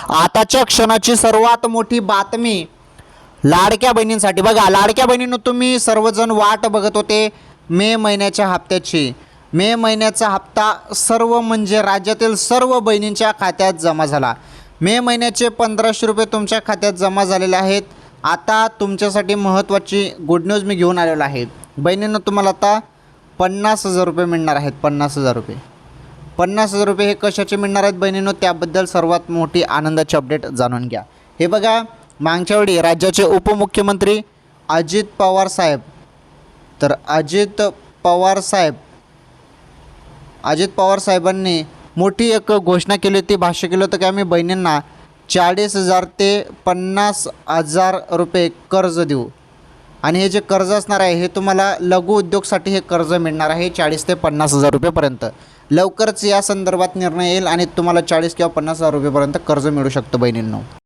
आताच्या क्षणाची सर्वात मोठी बातमी लाडक्या बहिणींसाठी. बघा लाडक्या बहिणींनो, तुम्ही सर्वजण वाट बघत होते मे महिन्याच्या हप्त्याची. मे महिन्याचा हप्ता सर्व म्हणजे राज्यातील सर्व बहिणींच्या खात्यात जमा झाला. मे महिन्याचे 1500 रुपये तुमच्या खात्यात जमा झालेले आहेत. आता तुमच्यासाठी महत्त्वाची गुड न्यूज मी घेऊन आलेलो आहे. बहिणींनो, तुम्हाला आता 50,000 रुपये मिळणार आहेत. 50,000 रुपये. 50,000 रुपये हे कशाचे मिळणार आहेत बहिणींनो, त्याबद्दल सर्वात मोठी आनंदाची अपडेट जाणून घ्या. हे बघा, मागच्या वेळी राज्याचे उपमुख्यमंत्री अजित पवार साहेब, तर अजित पवार साहेबांनी मोठी एक घोषणा केली होती, भाष्य केलं होतं की आम्ही बहिणींना 40,000 ते 50,000 रुपये कर्ज देऊ. आणि हे जे कर्ज असणार आहे हे तुम्हाला लघु उद्योगसाठी हे कर्ज मिळणार आहे 40 ते 50,000 रुपयेपर्यंत. लवकरच या संदर्भात निर्णय येईल आणि तुम्हाला 40 किंवा 50,000 रुपयेपर्यंत कर्ज मिळू शकतं बहिणींनो.